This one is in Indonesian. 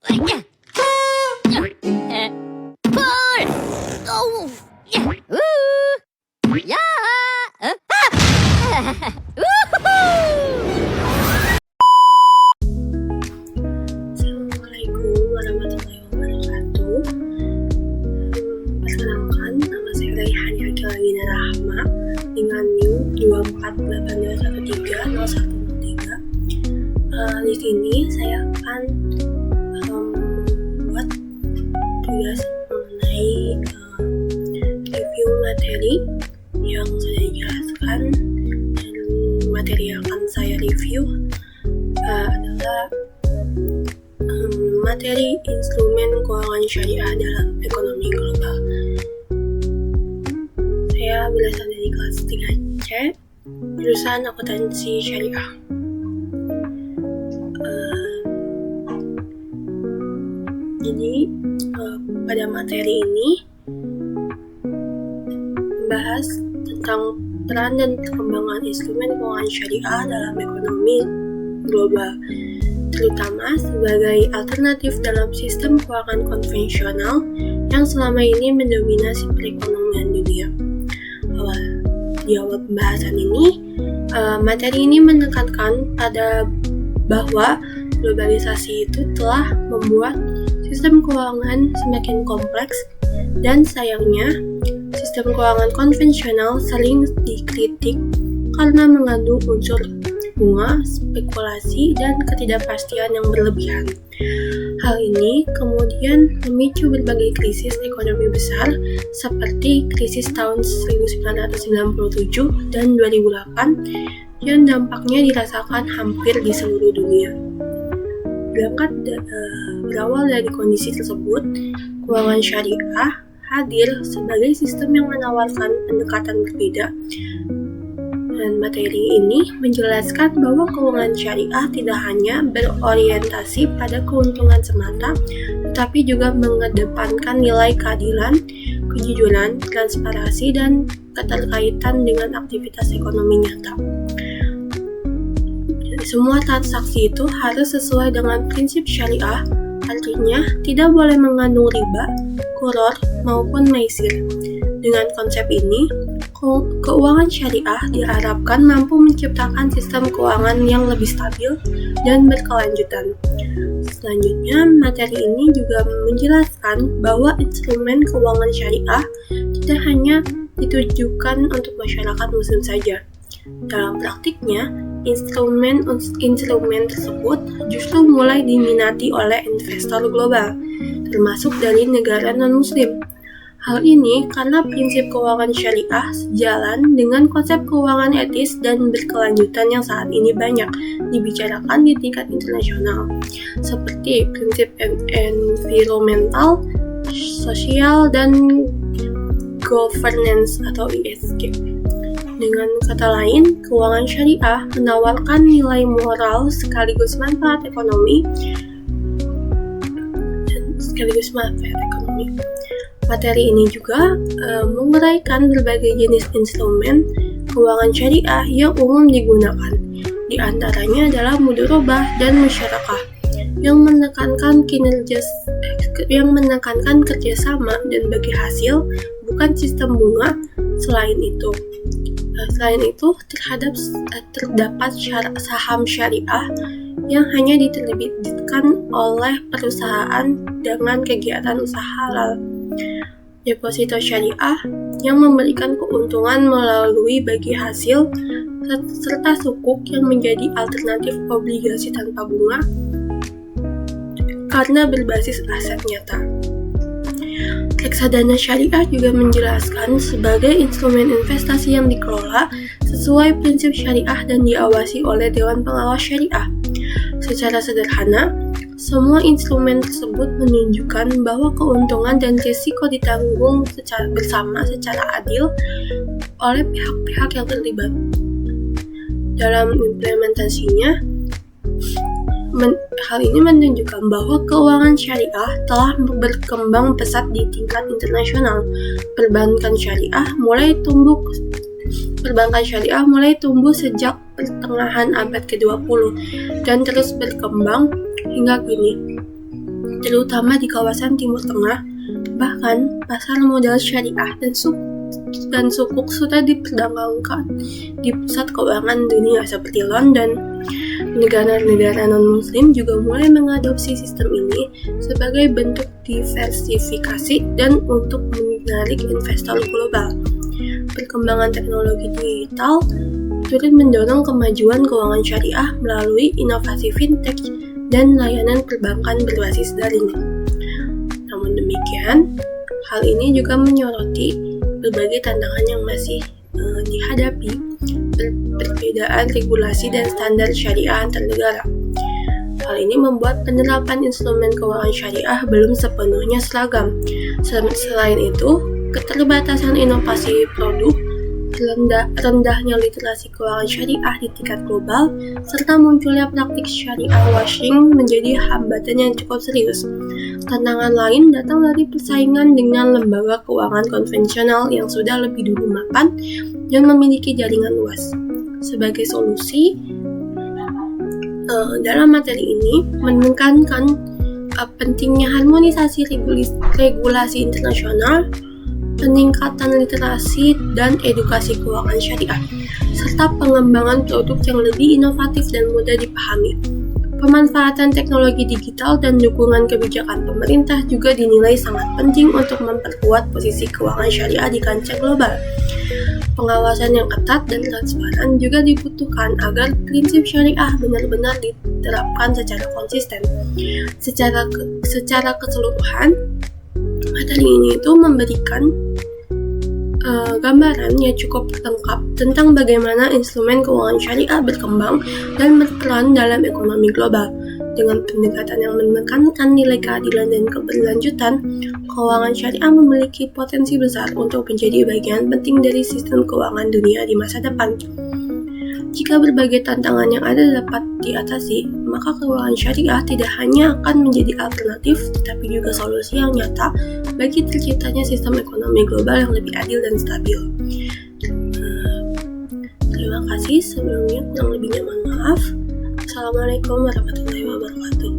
Pull! Oh! Ya! Assalamualaikum warahmatullahi wabarakatuh. Perkenalkan, nama saya Raihan Akilagina Rahma dengan NIM 248213013. Di sini saya akan membuat tugas mengenai review materi yang sudah dijelaskan, dan materi yang akan saya review adalah materi instrumen keuangan syariah dalam ekonomi global. Saya berasal dari kelas 3C, jurusan akuntansi syariah. Jadi pada materi ini membahas tentang peran dan perkembangan instrumen keuangan syariah dalam ekonomi global, terutama sebagai alternatif dalam sistem keuangan konvensional yang selama ini mendominasi perekonomian dunia. Di awal pembahasan ini, materi ini menekankan pada bahwa globalisasi itu telah membuat sistem keuangan semakin kompleks, dan sayangnya sistem keuangan konvensional sering dikritik karena mengandung unsur bunga, spekulasi, dan ketidakpastian yang berlebihan. Hal ini kemudian memicu berbagai krisis ekonomi besar seperti krisis tahun 1997 dan 2008 yang dampaknya dirasakan hampir di seluruh dunia. Berawal dari kondisi tersebut, keuangan syariah hadir sebagai sistem yang menawarkan pendekatan berbeda. Dan materi ini menjelaskan bahwa keuangan syariah tidak hanya berorientasi pada keuntungan semata, tetapi juga mengedepankan nilai keadilan, kejujuran, transparansi, dan keterkaitan dengan aktivitas ekonomi nyata. Semua transaksi itu harus sesuai dengan prinsip syariah, artinya tidak boleh mengandung riba, quror, maupun maisir. Dengan konsep ini, keuangan syariah diharapkan mampu menciptakan sistem keuangan yang lebih stabil dan berkelanjutan. Selanjutnya, materi ini juga menjelaskan bahwa instrumen keuangan syariah tidak hanya ditujukan untuk masyarakat muslim saja. Dalam praktiknya, instrumen tersebut justru mulai diminati oleh investor global, termasuk dari negara non-muslim. Hal ini karena prinsip keuangan syariah sejalan dengan konsep keuangan etis dan berkelanjutan yang saat ini banyak dibicarakan di tingkat internasional, seperti prinsip environmental, sosial, dan governance atau ESG. Dengan kata lain, keuangan syariah menawarkan nilai moral sekaligus manfaat ekonomi. Materi ini juga menguraikan berbagai jenis instrumen keuangan syariah yang umum digunakan. Di antaranya adalah mudharabah dan musyarakah yang menekankan kerjasama dan bagi hasil, bukan sistem bunga. Selain itu, terdapat saham syariah yang hanya diterbitkan oleh perusahaan dengan kegiatan usaha halal. Deposito syariah yang memberikan keuntungan melalui bagi hasil, serta sukuk yang menjadi alternatif obligasi tanpa bunga karena berbasis aset nyata. Reksadana syariah juga menjelaskan sebagai instrumen investasi yang dikelola sesuai prinsip syariah dan diawasi oleh Dewan Pengawas Syariah. Secara sederhana, semua instrumen tersebut menunjukkan bahwa keuntungan dan risiko ditanggung bersama secara adil oleh pihak-pihak yang terlibat. Dalam implementasinya, hal ini menunjukkan bahwa keuangan syariah telah berkembang pesat di tingkat internasional. Perbankan syariah mulai tumbuh sejak pertengahan abad ke-20 dan terus berkembang hingga kini. terutama di kawasan Timur Tengah. Bahkan, pasar modal syariah dan sukuk sudah diperdagangkan di pusat keuangan dunia seperti London. Negara-negara non-muslim juga mulai mengadopsi sistem ini sebagai bentuk diversifikasi dan untuk menarik investor global. Perkembangan teknologi digital turut mendorong kemajuan keuangan syariah melalui inovasi fintech dan layanan perbankan berbasis daring. Namun demikian, hal ini juga menyoroti berbagai tantangan yang masih dihadapi, perbedaan regulasi dan standar syariah antar negara. Hal ini membuat penerapan instrumen keuangan syariah belum sepenuhnya seragam. Selain itu, keterbatasan inovasi produk, rendahnya literasi keuangan syariah di tingkat global, serta munculnya praktik syariah washing menjadi hambatan yang cukup serius. Tantangan lain datang dari persaingan dengan lembaga keuangan konvensional yang sudah lebih dulu mapan dan memiliki jaringan luas. Sebagai solusi, dalam materi ini menekankan pentingnya harmonisasi regulasi internasional, peningkatan literasi dan edukasi keuangan syariah, serta pengembangan produk yang lebih inovatif dan mudah dipahami. Pemanfaatan teknologi digital dan dukungan kebijakan pemerintah juga dinilai sangat penting untuk memperkuat posisi keuangan syariah di kancah global. Pengawasan yang ketat dan transparan juga dibutuhkan agar prinsip syariah benar-benar diterapkan secara konsisten. Secara keseluruhan, materi ini itu memberikan gambaran yang cukup lengkap tentang bagaimana instrumen keuangan syariah berkembang dan berperan dalam ekonomi global. Dengan pendekatan yang menekankan nilai keadilan dan keberlanjutan, keuangan syariah memiliki potensi besar untuk menjadi bagian penting dari sistem keuangan dunia di masa depan. Jika berbagai tantangan yang ada dapat diatasi, maka keuangan syariah tidak hanya akan menjadi alternatif, tetapi juga solusi yang nyata bagi terciptanya sistem ekonomi global yang lebih adil dan stabil. Terima kasih, sebelumnya kurang lebihnya mohon maaf. Assalamualaikum warahmatullahi wabarakatuh.